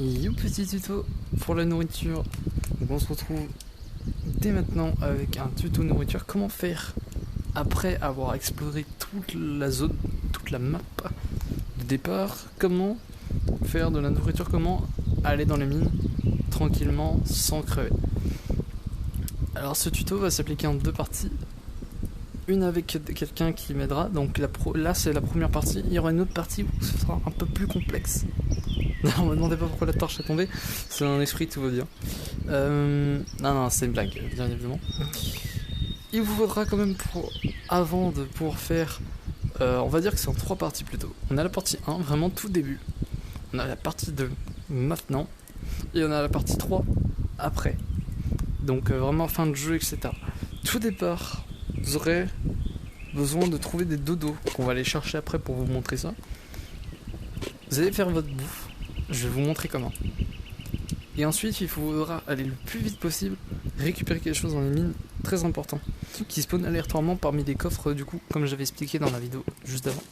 Yo, petit tuto pour la nourriture. Donc on se retrouve dès maintenant avec un tuto nourriture. Comment faire après avoir exploré toute la zone, toute la map de départ. Comment faire de la nourriture, comment aller dans les mines tranquillement sans crever. Alors ce tuto va s'appliquer en deux parties. Une avec quelqu'un qui m'aidera, donc là c'est la première partie. Il y aura une autre partie où ce sera un peu plus complexe. Non, me demandez pas pourquoi la torche est tombée, c'est un esprit, tout va bien. Non, c'est une blague, bien évidemment. Il vous faudra quand même, avant de pouvoir faire, on va dire que c'est en trois parties plutôt. On a la partie 1, vraiment tout début. On a la partie 2, maintenant. Et on a la partie 3, après. Donc vraiment fin de jeu, etc. Tout départ, vous aurez besoin de trouver des dodos, qu'on va aller chercher après pour vous montrer ça. Vous allez faire votre bouffe, je vais vous montrer comment. Et ensuite, il faudra aller le plus vite possible récupérer quelque chose dans les mines, très important, qui spawn aléatoirement parmi les coffres, du coup, comme j'avais expliqué dans la vidéo juste avant.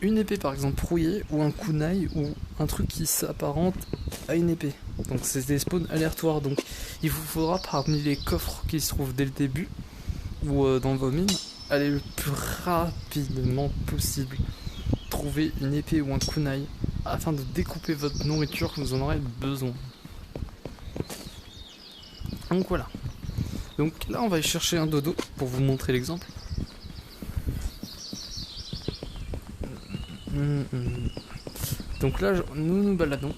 Une épée par exemple rouillée, ou un kunai, ou un truc qui s'apparente à une épée. Donc c'est des spawns aléatoires, donc il vous faudra parmi les coffres qui se trouvent dès le début, ou dans vos mines, aller le plus rapidement possible trouver une épée ou un kunai afin de découper votre nourriture que vous en aurez besoin. Donc voilà. Donc là on va aller chercher un dodo pour vous montrer l'exemple. Donc là nous nous baladons.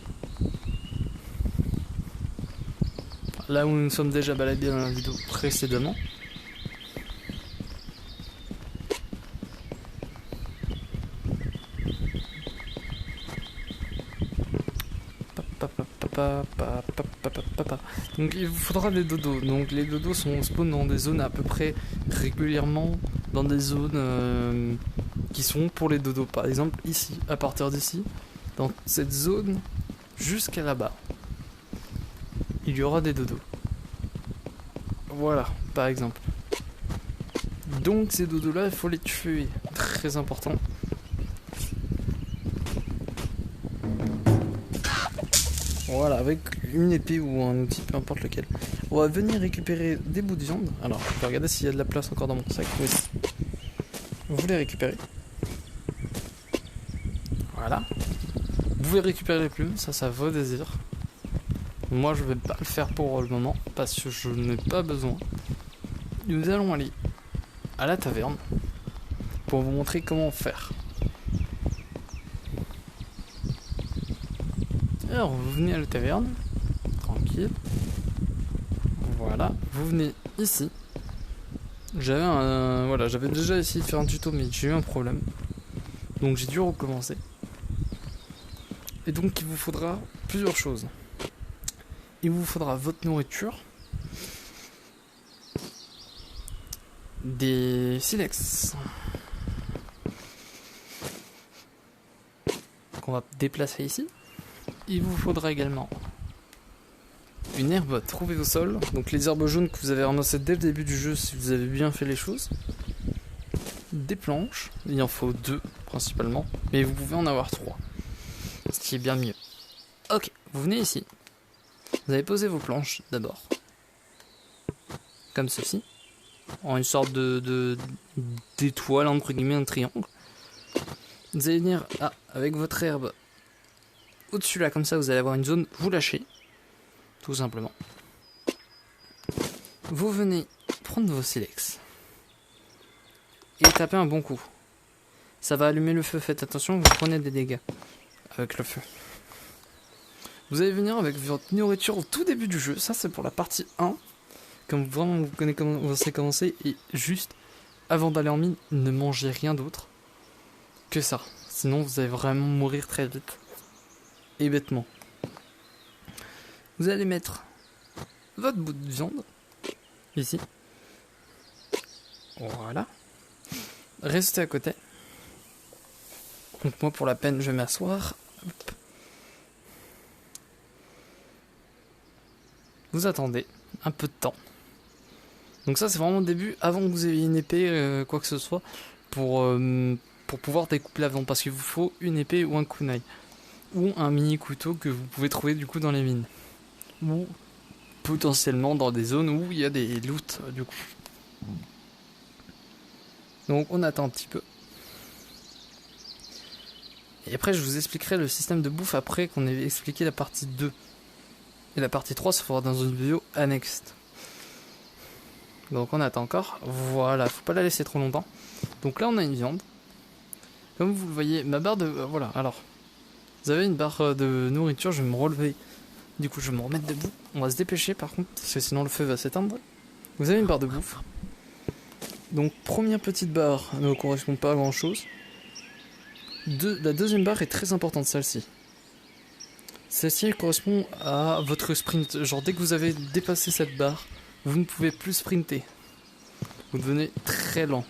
Là où nous nous sommes déjà baladés dans la vidéo précédemment. Donc il vous faudra des dodos. Donc les dodos sont spawn dans des zones à peu près régulièrement, dans des zones qui sont pour les dodos. Par exemple ici, à partir d'ici, dans cette zone jusqu'à là-bas, il y aura des dodos. Voilà, par exemple. Donc ces dodos là, il faut les tuer. Très important. Voilà, avec une épée ou un outil, peu importe lequel. On va venir récupérer des bouts de viande. Alors, je vais regarder s'il y a de la place encore dans mon sac. Oui. Vous les récupérez. Voilà. Vous pouvez récupérer les plumes, ça vaut désir. Moi, je vais pas le faire pour le moment, parce que je n'ai pas besoin. Nous allons aller à la taverne pour vous montrer comment faire. Alors, vous venez à la taverne, tranquille. Voilà, vous venez ici. J'avais déjà essayé de faire un tuto, mais j'ai eu un problème. Donc j'ai dû recommencer. Et donc il vous faudra plusieurs choses. Il vous faudra votre nourriture, des silex qu'on va déplacer ici. Il vous faudra également une herbe trouvée au sol, donc les herbes jaunes que vous avez ramassées dès le début du jeu si vous avez bien fait les choses. Des planches, il en faut 2 principalement, mais vous pouvez en avoir 3, ce qui est bien mieux. Ok, vous venez ici, vous allez poser vos planches d'abord, comme ceci, en une sorte d'étoile, entre guillemets, un triangle. Vous allez venir avec votre herbe au-dessus là, comme ça vous allez avoir une zone, vous lâchez, tout simplement. Vous venez prendre vos silex et taper un bon coup. Ça va allumer le feu, faites attention, vous prenez des dégâts avec le feu. Vous allez venir avec votre nourriture au tout début du jeu, ça c'est pour la partie 1, comme vraiment vous connaissez comment vous allez commencer, et juste avant d'aller en mine, ne mangez rien d'autre que ça, sinon vous allez vraiment mourir très vite. Et bêtement. Vous allez mettre votre bout de viande ici. Voilà. Restez à côté. Donc moi pour la peine je vais m'asseoir. Vous attendez un peu de temps. Donc ça c'est vraiment le début, avant que vous ayez une épée, quoi que ce soit, pour pouvoir découper la viande, parce qu'il vous faut une épée ou un kunai. ou un mini couteau que vous pouvez trouver du coup dans les mines. Ou potentiellement dans des zones où il y a des loots du coup. Donc on attend un petit peu. Et après je vous expliquerai le système de bouffe après qu'on ait expliqué la partie 2. Et la partie 3 se fera dans une vidéo annexe. Donc on attend encore. Voilà, faut pas la laisser trop longtemps. Donc là on a une viande. Comme vous le voyez, ma barre de... voilà, alors. Vous avez une barre de nourriture, je vais me relever. Du coup je vais me remettre debout. On va se dépêcher par contre, parce que sinon le feu va s'éteindre. Vous avez une barre de bouffe. Donc première petite barre ne correspond pas à grand chose. La deuxième barre est très importante, celle-ci. Celle-ci correspond à votre sprint. Genre dès que vous avez dépassé cette barre, vous ne pouvez plus sprinter. Vous devenez très lent.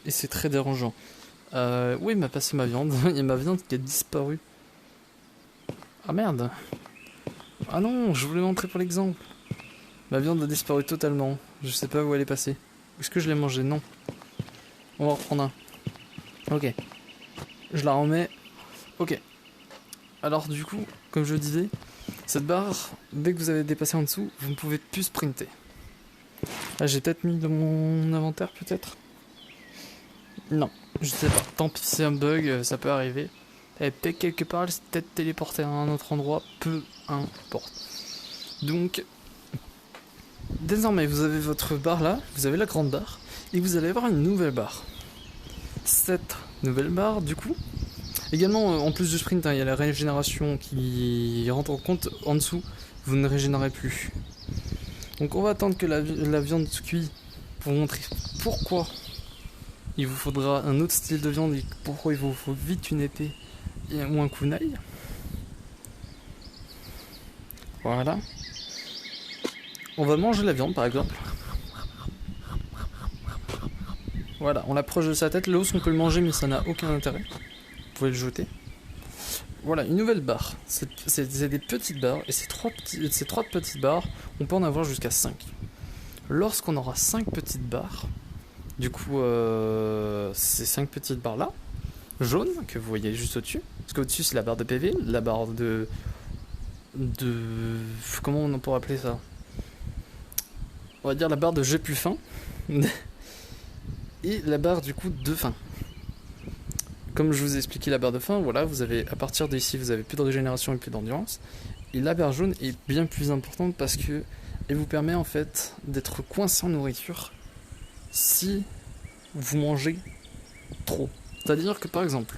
Et c'est très dérangeant. Oui, il m'a passé ma viande. Il y a ma viande qui a disparu. Ah merde. Ah non, je voulais montrer pour l'exemple. Ma viande a disparu totalement. Je sais pas où elle est passée. Est-ce que je l'ai mangée? Non. On va en reprendre un. Ok. Je la remets. Ok. Alors du coup, comme je le disais, cette barre, dès que vous avez dépassé en dessous, vous ne pouvez plus sprinter. Là, j'ai peut-être mis dans mon inventaire, peut-être. Non, je sais pas. Tant pis, c'est un bug, ça peut arriver. Elle est peut-être quelque part, elle s'est peut-être téléportée à un autre endroit, peu importe. Donc, désormais, vous avez votre barre là, vous avez la grande barre, et vous allez avoir une nouvelle barre. Cette nouvelle barre, du coup, également, en plus du sprint, il y a la régénération qui rentre en compte en dessous, vous ne régénérez plus. Donc on va attendre que la viande cuise pour vous montrer pourquoi il vous faudra un autre style de viande et pourquoi il vous faut vite une épée ou un kunai. Voilà. On va manger la viande par exemple. Voilà, on l'approche de sa tête. L'os on peut le manger mais ça n'a aucun intérêt. Vous pouvez le jeter. Voilà, une nouvelle barre. C'est des petites barres et ces trois petites barres, on peut en avoir jusqu'à 5. Lorsqu'on aura 5 petites barres, du coup, ces 5 petites barres là, jaunes, que vous voyez juste au-dessus, parce qu'au-dessus c'est la barre de PV, la barre de... Comment on pourrait appeler ça? On va dire la barre de j'ai plus faim, et la barre du coup de faim. Comme je vous ai expliqué la barre de faim, voilà, vous avez, à partir d'ici, vous avez plus de régénération et plus d'endurance. Et la barre jaune est bien plus importante parce que elle vous permet en fait d'être coincé en nourriture si vous mangez trop. C'est-à-dire que par exemple,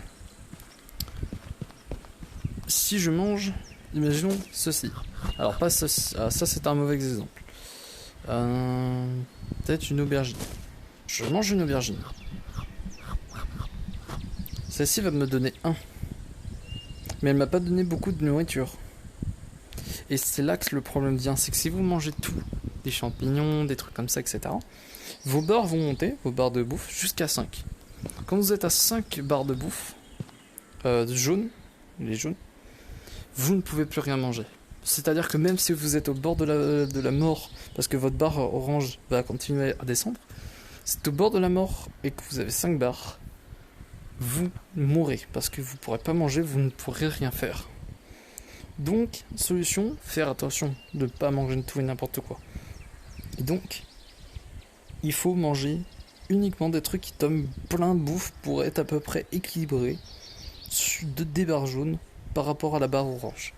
si je mange, imaginons ceci. Alors pas ceci, ça c'est un mauvais exemple. Peut-être une aubergine. Je mange une aubergine. Celle-ci va me donner 1. Mais elle m'a pas donné beaucoup de nourriture. Et c'est là que le problème vient, c'est que si vous mangez tout, des champignons, des trucs comme ça, etc., vos barres vont monter, vos barres de bouffe, jusqu'à 5. Quand vous êtes à 5 barres de bouffe, jaunes, les jaunes, vous ne pouvez plus rien manger. C'est-à-dire que même si vous êtes au bord de la mort, parce que votre barre orange va continuer à descendre, c'est au bord de la mort et que vous avez 5 barres, vous mourrez parce que vous ne pourrez pas manger, vous ne pourrez rien faire. Donc, solution, faire attention de ne pas manger de tout et n'importe quoi. Et donc, il faut manger uniquement des trucs qui tombent plein de bouffe pour être à peu près équilibré des barres jaunes par rapport à la barre orange.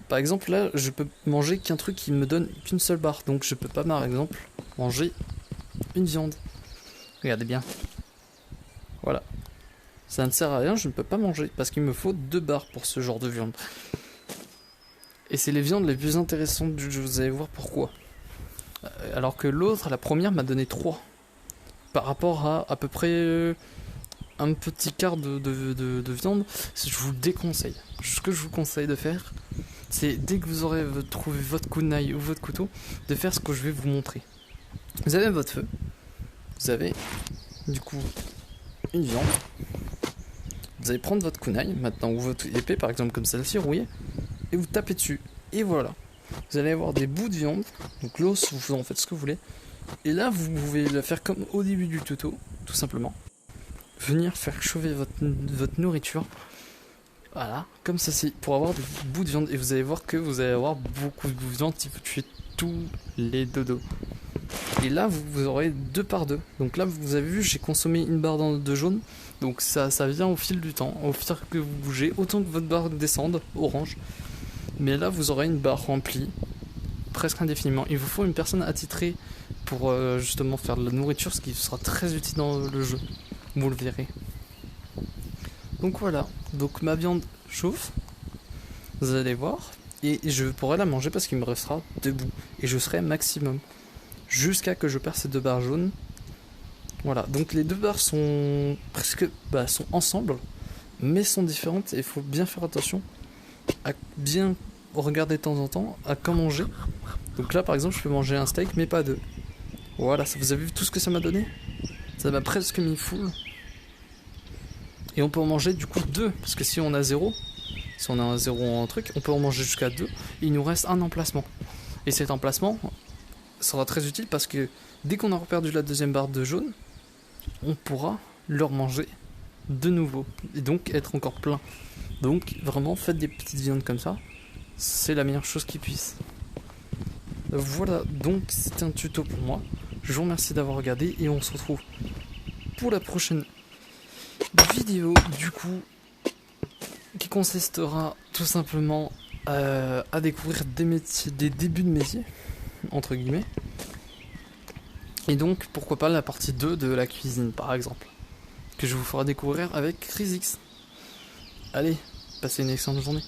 Par exemple, là, je peux manger qu'un truc qui me donne qu'une seule barre, donc je peux pas, par exemple, manger une viande. Regardez bien. Voilà. Ça ne sert à rien, je ne peux pas manger, parce qu'il me faut 2 barres pour ce genre de viande. Et c'est les viandes les plus intéressantes du jeu, vous allez voir pourquoi. Alors que l'autre, la première, m'a donné 3. Par rapport à peu près un petit quart de viande, je vous le déconseille. Ce que je vous conseille de faire, c'est dès que vous aurez trouvé votre kunai ou votre couteau, de faire ce que je vais vous montrer. Vous avez votre feu, vous avez du coup une viande, vous allez prendre votre kunai maintenant, ou votre épée par exemple comme celle-ci rouillée, et vous tapez dessus, et voilà. Vous allez avoir des bouts de viande, donc l'os, vous en faites ce que vous voulez, et là vous pouvez le faire comme au début du tuto, tout simplement. Venir faire chauffer votre nourriture Voilà, comme ceci, pour avoir des bouts de viande. Et vous allez voir que vous allez avoir beaucoup de bouts de viande si vous tuez tous les dodos. Et là, vous aurez 2 par 2. Donc là, vous avez vu, j'ai consommé une barre de jaune. Donc ça vient au fil du temps. Au fil que vous bougez, autant que votre barre descende, orange. Mais là, vous aurez une barre remplie, presque indéfiniment. Il vous faut une personne attitrée pour justement faire de la nourriture, ce qui sera très utile dans le jeu. Vous le verrez. Donc voilà. Donc ma viande chauffe. Vous allez voir. Et je pourrai la manger parce qu'il me restera 2 bouts. Et je serai maximum. Jusqu'à que je perde ces 2 barres jaunes. Voilà, donc les 2 barres sont presque sont ensemble, mais sont différentes et il faut bien faire attention à bien regarder de temps en temps à quand manger. Donc là par exemple je peux manger un steak mais pas 2. Voilà, ça, vous avez vu tout ce que ça m'a donné? Ça m'a presque mis full. Et on peut en manger du coup 2, parce que si on a 0, si on a un 0 en truc, on peut en manger jusqu'à 2, et il nous reste un emplacement. Et cet emplacement sera très utile parce que dès qu'on aura perdu la 2e barre de jaune, on pourra le remanger de nouveau et donc être encore plein. Donc vraiment faites des petites viandes comme ça, c'est la meilleure chose qui puisse. Voilà, donc c'était un tuto pour moi. Je vous remercie d'avoir regardé et on se retrouve pour la prochaine vidéo du coup qui consistera tout simplement à découvrir des métiers, des débuts de métier entre guillemets. Et donc, pourquoi pas la partie 2 de la cuisine, par exemple, que je vous ferai découvrir avec Chris X. Allez, passez une excellente journée.